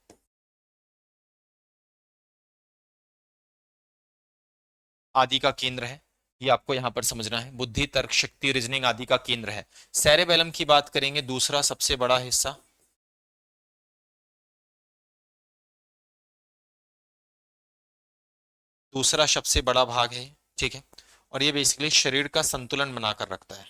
आदि का केंद्र है, ये आपको यहां पर समझना है। बुद्धि, तर्क शक्ति, रीजनिंग आदि का केंद्र है। सेरेबेलम की बात करेंगे, दूसरा सबसे बड़ा हिस्सा, दूसरा सबसे बड़ा भाग है, ठीक है। और ये बेसिकली शरीर का संतुलन बनाकर रखता है,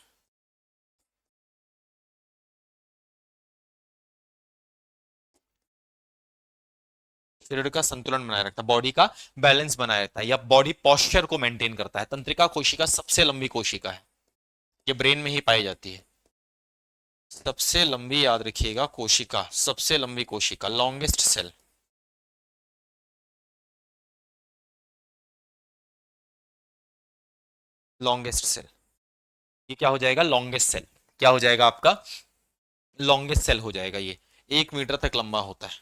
शरीर का संतुलन बनाए रखता है, बॉडी का बैलेंस बनाए रखता है, या बॉडी पॉस्चर को मेंटेन करता है। तंत्रिका कोशिका सबसे लंबी कोशिका है, ये ब्रेन में ही पाई जाती है। सबसे लंबी, याद रखिएगा, कोशिका, सबसे लंबी कोशिका, लॉन्गेस्ट सेल, लॉन्गेस्ट सेल, ये क्या हो जाएगा? लॉन्गेस्ट सेल, क्या हो जाएगा आपका? लॉन्गेस्ट सेल हो जाएगा। ये 1 मीटर तक लंबा होता है,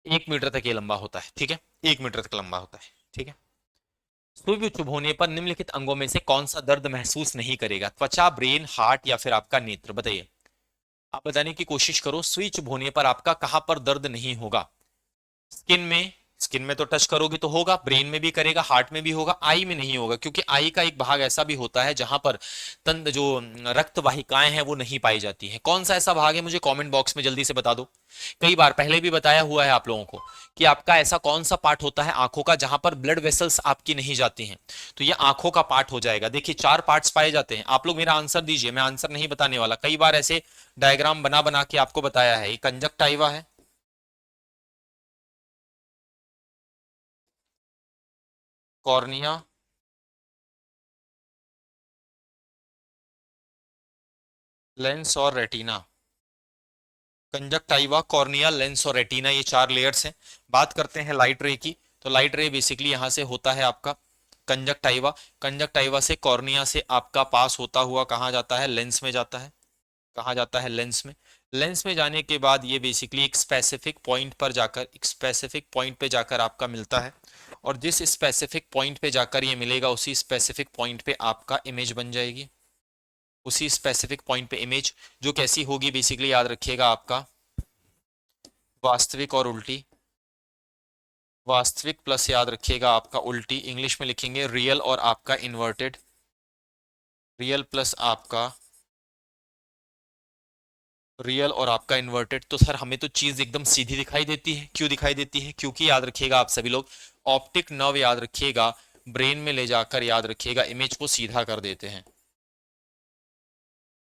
1 मीटर तक ये लंबा होता है, ठीक है, 1 मीटर तक लंबा होता है, ठीक है। सुई चुभ होने पर निम्नलिखित अंगों में से कौन सा दर्द महसूस नहीं करेगा? त्वचा, ब्रेन, हार्ट या फिर आपका नेत्र? बताइए, आप बताने की कोशिश करो, सुई चुभ होने पर आपका कहां पर दर्द नहीं होगा? स्किन में, स्किन में तो टच करोगे तो होगा, ब्रेन में भी करेगा, हार्ट में भी होगा, आई में नहीं होगा, क्योंकि आई का एक भाग ऐसा भी होता है जहां पर तंत्र जो रक्त वाहिकाएं हैं वो नहीं पाई जाती हैं। कौन सा ऐसा भाग है? मुझे कमेंट बॉक्स में जल्दी से बता दो। कई बार पहले भी बताया हुआ है आप लोगों को कि आपका ऐसा कौन सा पार्ट होता है आंखों का जहां पर ब्लड वेसल्स आपकी नहीं जाती हैं, तो ये आंखों का पार्ट हो जाएगा। देखिए 4 पार्ट्स पाए जाते हैं, आप लोग मेरा आंसर दीजिए, मैं आंसर नहीं बताने वाला, कई बार ऐसे डायग्राम बना बना के आपको बताया है। ये कंजक्टाइवा है, कॉर्निया, लेंस और रेटिना। कंजक्टाइवा, कॉर्निया, लेंस और रेटिना, ये 4 लेयर्स हैं। बात करते हैं लाइट रे की, तो लाइट रे बेसिकली यहां से होता है आपका कंजक्टाइवा, कंजक्टाइवा से कॉर्निया से आपका पास होता हुआ कहाँ जाता है, लेंस में जाता है। कहाँ जाता है, लेंस में। लेंस में जाने के बाद ये बेसिकली एक स्पेसिफिक पॉइंट पर जाकर, एक स्पेसिफिक पॉइंट पे जाकर आपका मिलता है, और जिस स्पेसिफिक पॉइंट पे जाकर ये मिलेगा उसी स्पेसिफिक पॉइंट पे आपका इमेज बन जाएगी। उसी स्पेसिफिक पॉइंट पे इमेज जो कैसी होगी बेसिकली याद रखिएगा आपका, वास्तविक और उल्टी। वास्तविक प्लस याद रखिएगा आपका उल्टी, इंग्लिश में लिखेंगे रियल और आपका इन्वर्टेड। रियल प्लस आपका, रियल और आपका इन्वर्टेड। तो सर हमें तो चीज एकदम सीधी दिखाई देती है, क्यों दिखाई देती है, क्योंकि याद रखिएगा आप सभी लोग, ऑप्टिक नर्व याद रखिएगा ब्रेन में ले जाकर याद रखिएगा इमेज को सीधा कर देते हैं।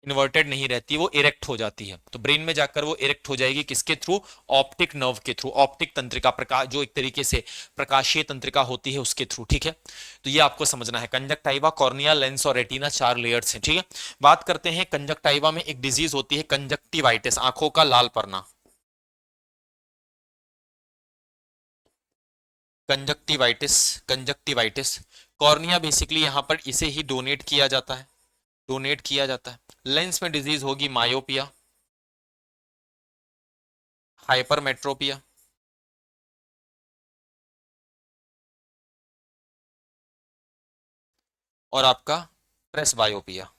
इन्वर्टेड नहीं रहती, वो इरेक्ट हो जाती है। तो ब्रेन में जाकर वो इरेक्ट हो जाएगी, किसके थ्रू, ऑप्टिक नर्व के थ्रू, ऑप्टिक तंत्रिका, प्रकाश जो एक तरीके से प्रकाशीय तंत्रिका होती है उसके थ्रू। ठीक है, तो ये आपको समझना है। कंजक्टाइवा, कॉर्निया, लेंस और रेटिना 4 लेयर्स हैं। ठीक है, बात करते हैं कंजक्टाइवा में एक डिजीज होती है कंजक्टिवाइटिस, आंखों का लाल पड़ना। Conjunctivitis, conjunctivitis. कॉर्निया बेसिकली यहां पर इसे ही डोनेट किया जाता है, डोनेट किया जाता है। लेंस में डिजीज होगी मायोपिया, हाइपरमेट्रोपिया, और आपका प्रेसबायोपिया।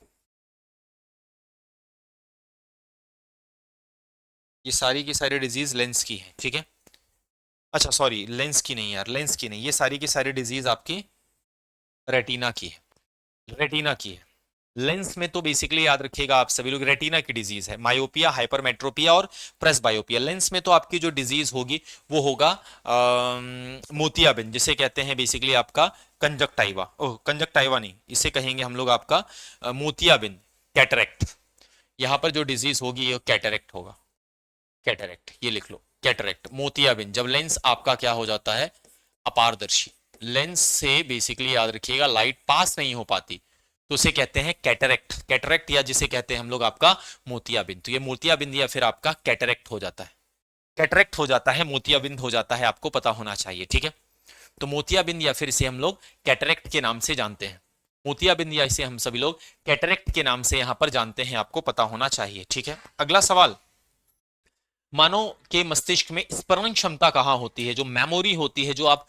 ये सारी की सारी डिजीज लेंस की है। ठीक है, अच्छा सॉरी, लेंस की नहीं यार, लेंस की नहीं, ये सारी की सारी डिजीज आपकी रेटिना की है, रेटिना की है। लेंस में तो बेसिकली याद रखिएगा आप सभी लोग, रेटिना की डिजीज है मायोपिया, हाइपरमेट्रोपिया और प्रेसबायोपिया। लेंस में तो आपकी जो डिजीज होगी वो होगा मोतियाबिंद, जिसे कहते हैं बेसिकली आपका कंजक्टाइवा, ओह कंजक्टाइवा नहीं, इसे कहेंगे हम लोग आपका मोतियाबिंद, कैटरेक्ट। यहाँ पर जो डिजीज होगी ये कैटरेक्ट होगा, कैटरेक्ट, ये लिख लो कैटरेक्ट, मोतियाबिंद। जब लेंस आपका क्या हो जाता है, अपारदर्शी, लेंस से बेसिकली याद रखिएगा लाइट पास नहीं हो पाती, तो उसे कहते हैं कैटरेक्ट, कैटरेक्ट, या जिसे कहते हैं हम लोग आपका मोतियाबिंद। तो ये मोतियाबिंद या फिर आपका कैटरेक्ट हो जाता है, कैटरेक्ट हो जाता है, मोतियाबिंद हो जाता है, आपको पता होना चाहिए। ठीक है, तो मोतियाबिंद या फिर इसे हम लोग कैटरेक्ट के नाम से जानते हैं, मोतियाबिंद या इसे हम सभी लोग कैटरेक्ट के नाम से यहां पर जानते हैं, आपको पता होना चाहिए। ठीक है, अगला सवाल, मानव के मस्तिष्क में स्मरण क्षमता कहाँ होती है, जो मेमोरी होती है, जो आप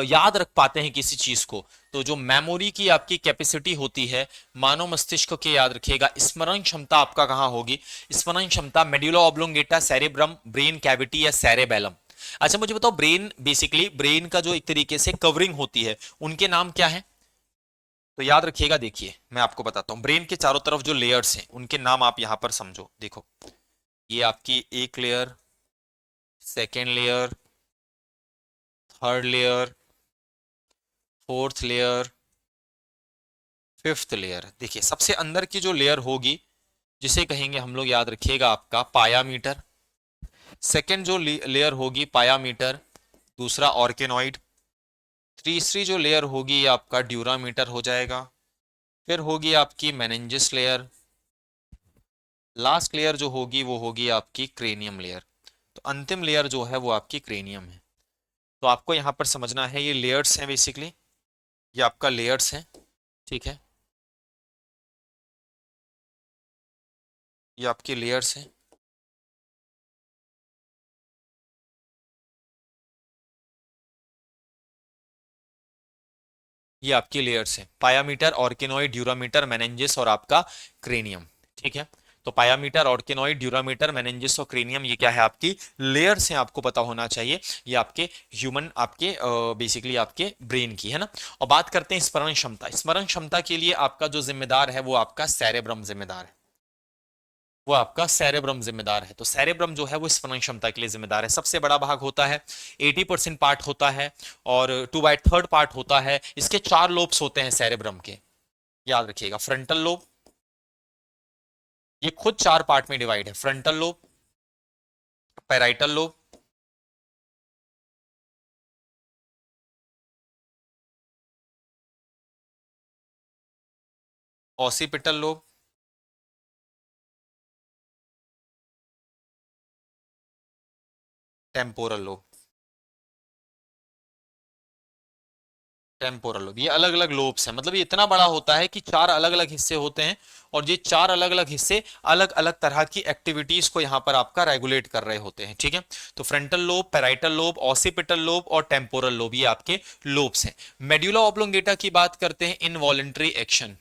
याद रख पाते हैं किसी चीज को, तो जो मेमोरी की आपकी कैपेसिटी होती है मानव मस्तिष्क के, याद रखिएगा स्मरण क्षमता आपका कहाँ होगी, स्मरण क्षमता medulla oblongata, cerebrum, brain cavity या सेरेबेलम। अच्छा मुझे बताओ, ब्रेन बेसिकली, ब्रेन का जो एक तरीके से कवरिंग होती है उनके नाम क्या है, तो याद रखिएगा, देखिए मैं आपको बताता हूँ, ब्रेन के चारों तरफ जो लेयर्स हैं उनके नाम आप यहां पर समझो। देखो, ये आपकी एक layer, second layer, third layer, fourth layer, fifth layer. देखिए सबसे अंदर की जो लेयर होगी जिसे कहेंगे हम लोग, याद रखिएगा आपका पायामीटर। सेकेंड जो लेयर होगी पायामीटर, दूसरा ऑर्केनॉइड। तीसरी जो लेयर होगी ये आपका ड्यूरामीटर हो जाएगा। फिर होगी आपकी मेनिंजिस लेयर। लास्ट लेयर जो होगी वो होगी आपकी क्रेनियम लेयर। तो अंतिम लेयर जो है वो आपकी क्रेनियम है। तो आपको यहाँ पर समझना है ये लेयर्स हैं बेसिकली, ये आपका लेयर्स हैं। ठीक है, ये आपके लेयर्स हैं। ये आपकी लेयर्स हैं, पायामीटर, ऑर्किनॉइड, ड्यूरामीटर, मेनेंजिस और आपका क्रेनियम। ठीक है, तो पायामीटर, ऑर्किनॉइड, ड्यूरामीटर, मेनेंजिस और क्रेनियम, ये क्या है, आपकी लेयर्स हैं, आपको पता होना चाहिए। ये आपके ह्यूमन, आपके बेसिकली आपके ब्रेन की है ना। और बात करते हैं स्मरण क्षमता, स्मरण क्षमता के लिए आपका जो जिम्मेदार है वो आपका सेरेब्रम जिम्मेदार है, वो आपका सेरेब्रम जिम्मेदार है। तो सेरेब्रम जो है वो स्मरण क्षमता के लिए जिम्मेदार है, सबसे बड़ा भाग होता है, 80% पार्ट होता है, और 2/3 पार्ट होता है। इसके 4 लोब्स होते हैं सेरेब्रम के, याद रखिएगा, फ्रंटल लोब, ये खुद 4 पार्ट में डिवाइड है, frontal lobe, parietal lobe, occipital lobe, temporal lobe. Temporal lobe, ये अलग अलग लोब्स हैं, मतलब ये इतना बड़ा होता है कि चार अलग अलग हिस्से होते हैं और ये चार अलग अलग हिस्से अलग अलग तरह की एक्टिविटीज को यहां पर आपका रेगुलेट कर रहे होते हैं, ठीक है। तो frontal lobe, parietal lobe, occipital lobe और टेम्पोरल लोब, ये आपके लोब्स हैं। मेड्यूला ऑब्लोंगेटा की बात करते हैं, इनवॉलेंट्री एक्शन।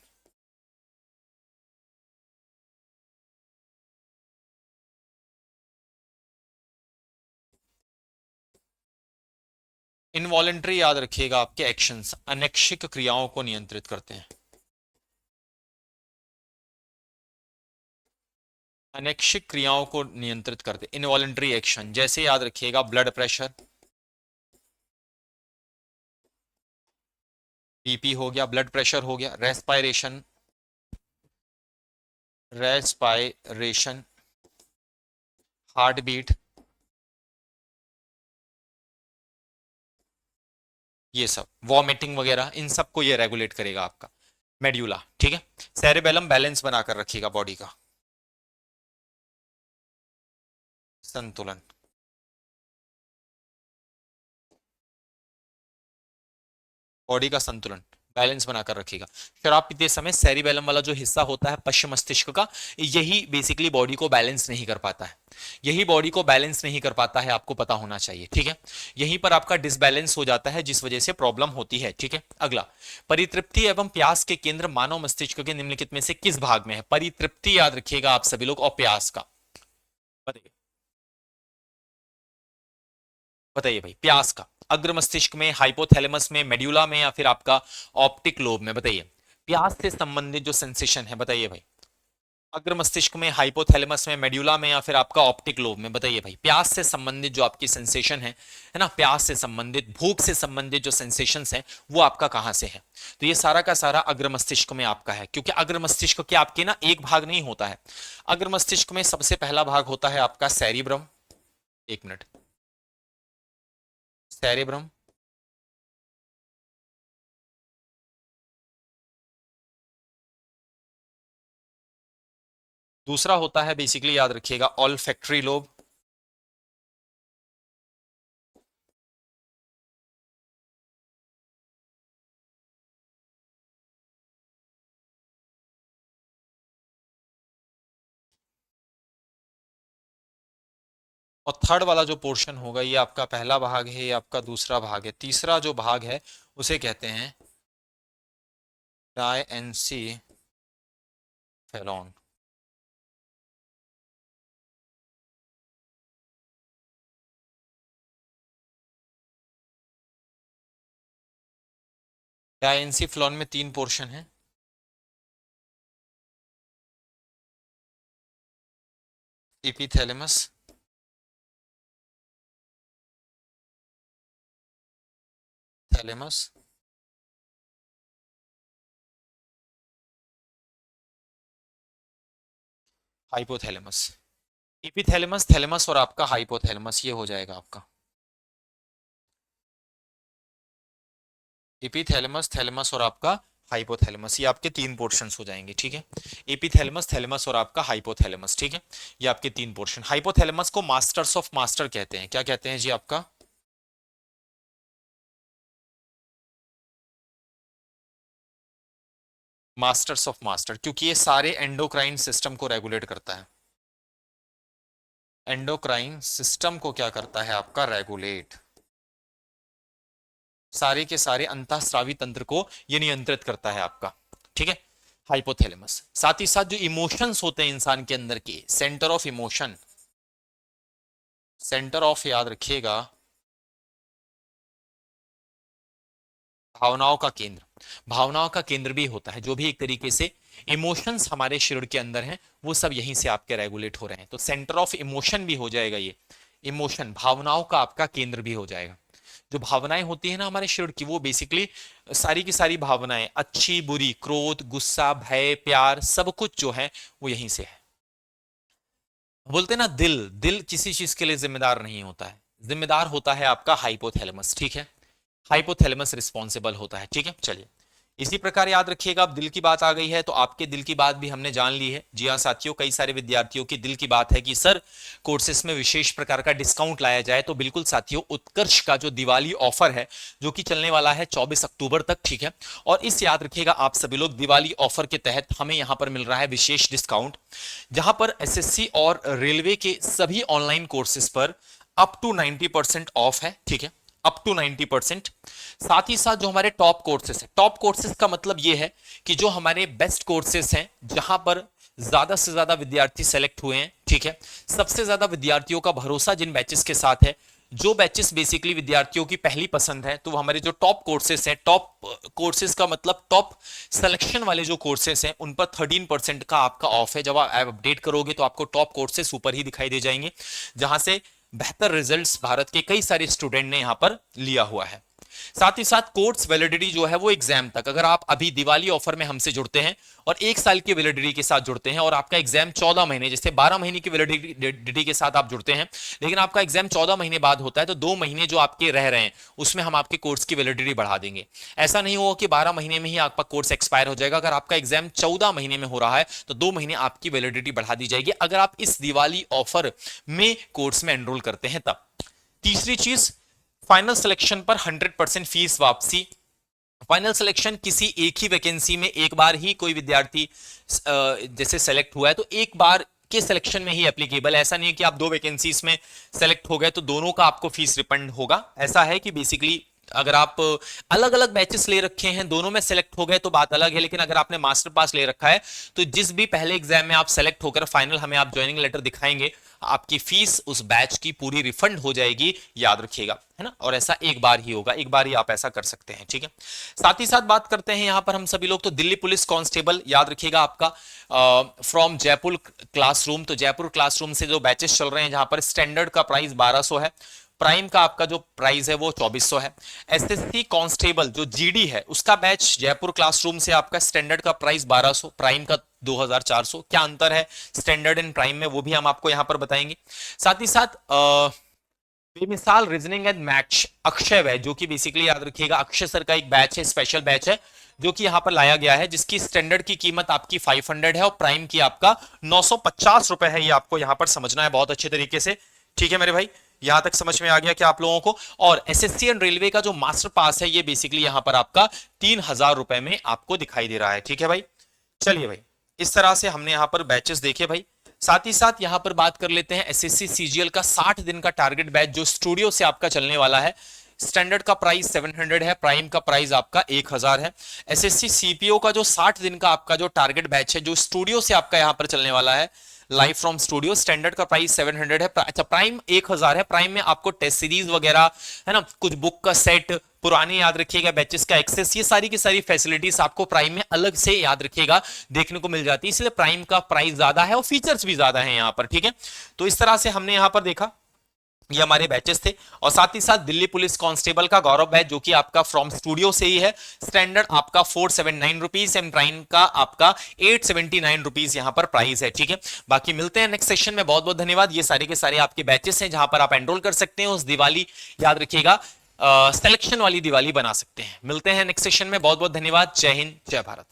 इनवॉलेंट्री याद रखिएगा, आपके एक्शंस अनैच्छिक क्रियाओं को नियंत्रित करते हैं। अनैच्छिक क्रियाओं को नियंत्रित करते, इनवॉलेंट्री एक्शन, जैसे याद रखिएगा ब्लड प्रेशर, बीपी हो गया, ब्लड प्रेशर हो गया, रेस्पायरेशन, रेस्पायरेशन, हार्ट बीट, ये सब, वॉमिटिंग वगैरह, इन सब को ये रेगुलेट करेगा आपका मेड्यूला, ठीक है। सेरेबेलम बैलेंस बनाकर रखिएगा बॉडी का, संतुलन, बॉडी का संतुलन बैलेंस बनाकर रखिएगा। शराब पीते समय सेरिबेलम वाला जो हिस्सा होता है पश्चिम मस्तिष्क का, यही बेसिकली बॉडी को बैलेंस नहीं कर पाता है, यही बॉडी को बैलेंस नहीं कर पाता है, आपको पता होना चाहिए, ठीक है। यहीं पर आपका डिसबैलेंस हो जाता है, जिस वजह से प्रॉब्लम होती है, ठीक है। अगला, परितृप्ति एवं प्यास के केंद्र मानव मस्तिष्क के निम्नलिखित में से किस भाग में है? परितृप्ति याद रखिएगा आप सभी लोग, और प्यास का बताइए, बताइए भाई, प्यास का अग्र मस्तिष्क में, हाइपोथैलेमस में, मेड्यूला में, या फिर आपका ऑप्टिक लोब में? बताइए, प्यास से संबंधित जो सेंसेशन है, बताइए भाई, अग्र मस्तिष्क में, हाइपोथैलेमस में, मेड्यूला में, या फिर आपका ऑप्टिक लोब में? बताइए भाई, प्यास से संबंधित जो आपकी सेंसेशन है ना, प्यास से संबंधित, भूख से संबंधित जो सेंसेशंस है, वो आपका कहां से है? तो ये सारा का सारा अग्र मस्तिष्क में आपका है, क्योंकि अग्र मस्तिष्क के आपके ना एक भाग नहीं होता है, अग्र मस्तिष्क में सबसे पहला भाग होता है आपका सेरिब्रम, एक मिनट, सेरिब्रम, दूसरा होता है बेसिकली याद रखिएगा ऑल्फैक्टरी लोब, और थर्ड वाला जो पोर्शन होगा, ये आपका पहला भाग है, ये आपका दूसरा भाग है, तीसरा जो भाग है उसे कहते हैं डायएन्सी फेलॉन। डायएन्सी फ्लॉन में तीन पोर्शन है, epithalamus, thalamus, hypothalamus. Epithalamus, thalamus और आपका हाइपोथैलेमस, ये हो जाएगा आपका एपिथैलेमस, थैलेमस और आपका हाइपोथैलेमस, ये आपके तीन पोर्शंस हो जाएंगे, ठीक है। एपिथैलेमस, थैलेमस और आपका हाइपोथैलेमस, ठीक है, ये आपके तीन पोर्शन। हाइपोथैलेमस को मास्टर्स ऑफ मास्टर कहते हैं, क्या कहते हैं जी आपका? मास्टर्स ऑफ मास्टर, क्योंकि ये सारे एंडोक्राइन सिस्टम को रेगुलेट करता है, एंडोक्राइन सिस्टम को क्या करता है आपका? रेगुलेट, सारे के सारे अंतःस्रावी तंत्र को ये नियंत्रित करता है आपका, ठीक है, हाइपोथैलेमस। साथ ही साथ जो इमोशंस होते हैं इंसान के अंदर के, centre of emotion, centre of याद रखिएगा भावनाओं का केंद्र, भावनाओं का केंद्र भी होता है, जो भी एक तरीके से इमोशंस हमारे शरीर के अंदर हैं, वो सब यहीं से आपके रेगुलेट हो रहे हैं, तो सेंटर ऑफ इमोशन भी हो जाएगा ये, इमोशन भावनाओं का आपका केंद्र भी हो जाएगा। जो भावनाएं होती है ना हमारे शरीर की, वो बेसिकली सारी की सारी भावनाएं, अच्छी बुरी, क्रोध, गुस्सा, भय, प्यार, सब कुछ जो है वो यहीं से है। बोलते हैं ना, दिल, दिल किसी चीज के लिए जिम्मेदार नहीं होता है, जिम्मेदार होता है आपका हाइपोथैलेमस, ठीक है, हाइपोथैलेमस रिस्पॉन्सिबल होता है, ठीक है। चलिए, इसी प्रकार याद रखिएगा, अब दिल की बात आ गई है तो आपके दिल की बात भी हमने जान ली है। जी हाँ साथियों, कई सारे विद्यार्थियों की दिल की बात है कि सर कोर्सेस में विशेष प्रकार का डिस्काउंट लाया जाए। तो बिल्कुल साथियों, उत्कर्ष का जो दिवाली ऑफर है जो कि चलने वाला है 24 अक्टूबर तक, ठीक है। और इस याद रखिएगा आप सभी लोग, दिवाली ऑफर के तहत हमें यहां पर मिल रहा है विशेष डिस्काउंट, जहां पर एसएससी और रेलवे के सभी ऑनलाइन कोर्सेज पर अप टू 90% ऑफ है, ठीक है, अप टू 90%। साथ ही साथ जो हमारे टॉप कोर्सेज है, टॉप कोर्सेज का मतलब यह है कि जो हमारे बेस्ट कोर्सेज हैं, जहां पर ज्यादा से ज्यादा विद्यार्थी सेलेक्ट हुए हैं, ठीक है, सबसे ज्यादा विद्यार्थियों का भरोसा जिन बैचेस के साथ है, जो बैचेस बेसिकली विद्यार्थियों की पहली पसंद है, तो वो हमारे जो टॉप कोर्सेज हैं, टॉप कोर्सेज का मतलब टॉप सिलेक्शन वाले जो कोर्सेज हैं, उन पर 13% का आपका ऑफ है। जब आप अपडेट करोगे तो आपको टॉप कोर्सेज ऊपर ही दिखाई दे जाएंगे, जहां से बेहतर रिजल्ट्स भारत के कई सारे स्टूडेंट ने यहां पर लिया हुआ है। साथ ही साथ कोर्स वैलिडिटी जो है वो एग्जाम तक, अगर आप अभी दिवाली ऑफर में हमसे जुड़ते हैं और 1 साल की वैलिडिटी के साथ जुड़ते हैं और आपका एग्जाम 14 महीने, जैसे 12 महीने की वैलिडिटी के साथ आप जुड़ते हैं, लेकिन आपका एग्जाम 14 महीने बाद होता है, तो 2 महीने जो आपके रह रहे हैं उसमें हम आपके कोर्स की वैलिडिटी बढ़ा देंगे। ऐसा नहीं होगा कि 12 महीने में ही आपका कोर्स एक्सपायर हो जाएगा। अगर आपका एग्जाम 14 महीने में हो रहा है तो 2 महीने आपकी वैलिडिटी बढ़ा दी जाएगी, अगर आप इस दिवाली ऑफर में कोर्स में एनरोल करते हैं तब। तीसरी चीज, फाइनल सिलेक्शन पर 100% फीस वापसी। फाइनल सिलेक्शन किसी एक ही वैकेंसी में एक बार ही कोई विद्यार्थी जैसे सेलेक्ट हुआ है तो एक बार के सिलेक्शन में ही एप्लीकेबल। ऐसा नहीं है कि आप 2 वैकेंसीज में सेलेक्ट हो गए तो दोनों का आपको फीस रिफंड होगा। ऐसा है कि बेसिकली अगर आप अलग अलग बैचेस ले रखे हैं, दोनों में सेलेक्ट हो गए तो बात अलग है, लेकिन अगर आपने मास्टर पास ले रखा है तो जिस भी पहले एग्जाम में आप सेलेक्ट होकर फाइनल हमें आप ज्वाइनिंग लेटर दिखाएंगे, आपकी फीस उस बैच की पूरी रिफंड हो जाएगी, याद रखिएगा, है ना। और ऐसा एक बार ही होगा, एक बार ही आप ऐसा कर सकते हैं, ठीक है। साथ ही साथ बात करते हैं यहां पर हम सभी लोग, तो दिल्ली पुलिस कांस्टेबल याद रखिएगा आपका फ्रॉम जयपुर क्लासरूम। तो जयपुर क्लासरूम से जो बैचेस चल रहे हैं, जहां पर स्टैंडर्ड का प्राइस 1200 है, प्राइम का आपका जो प्राइस है वो 2400 है। एसएससी कांस्टेबल जो जीडी है उसका बैच जयपुर क्लासरूम से आपका स्टैंडर्ड का प्राइस 1200, प्राइम का 2400। क्या अंतर है स्टैंडर्ड एंड प्राइम में वो भी हम आपको यहां पर बताएंगे। साथ ही साथ बेमिसाल रीजनिंग एंड मैथ्स अक्षय है, जो कि बेसिकली याद रखिएगा अक्षय सर का एक बैच है, स्पेशल बैच है जो कि यहां पर लाया गया है, जिसकी स्टैंडर्ड की कीमत आपकी 500 है और प्राइम की आपका 950 रुपए है। ये आपको यहां पर समझना है बहुत अच्छे तरीके से, ठीक है मेरे भाई। यहां तक समझ में आ गया क्या आप लोगों को। और एसएससी एंड रेलवे का जो मास्टर पास है ये बेसिकली यहां पर आपका 3000 रुपए में आपको दिखाई दे रहा है, ठीक है भाई। चलिए भाई, इस तरह से हमने यहां पर बैचेस देखे भाई। साथ ही साथ यहां पर बात कर लेते हैं एसएससी सीजीएल का 60 दिन का टारगेट बैच जो स्टूडियो से आपका चलने वाला है। स्टैंडर्ड का प्राइस 700 है, प्राइम का प्राइस आपका 1000 है। एसएससी सीपीओ का जो 60 दिन का आपका जो टारगेट बैच है जो स्टूडियो से आपका यहां पर चलने वाला है, लाइव फ्रॉम स्टूडियो, स्टैंडर्ड का प्राइस 700 है, अच्छा प्राइम 1000 है। प्राइम में आपको टेस्ट सीरीज वगैरह, है ना, कुछ बुक का सेट, पुराने याद रखिएगा बैचेस का एक्सेस, ये सारी की सारी फैसिलिटीज आपको प्राइम में अलग से याद रखिएगा देखने को मिल जाती है, इसलिए प्राइम का प्राइस ज्यादा है और फीचर्स भी ज्यादा है यहां पर, ठीक है। तो इस तरह से हमने यहां पर देखा, ये हमारे बैचेस थे। और साथ ही साथ दिल्ली पुलिस कांस्टेबल का गौरव बैच जो कि आपका फ्रॉम स्टूडियो से ही है, स्टैंडर्ड आपका 479 रुपीज एंड प्राइम का आपका 879 रुपीज यहां पर प्राइस है, ठीक है। बाकी मिलते हैं नेक्स्ट सेशन में, बहुत बहुत धन्यवाद। ये सारे के सारे आपके बैचेस हैं जहां पर आप एनरोल कर सकते हैं, उस दिवाली याद रखिएगा सिलेक्शन वाली दिवाली बना सकते हैं। मिलते हैं नेक्स्ट सेशन में, बहुत बहुत धन्यवाद। जय हिंद, जय भारत।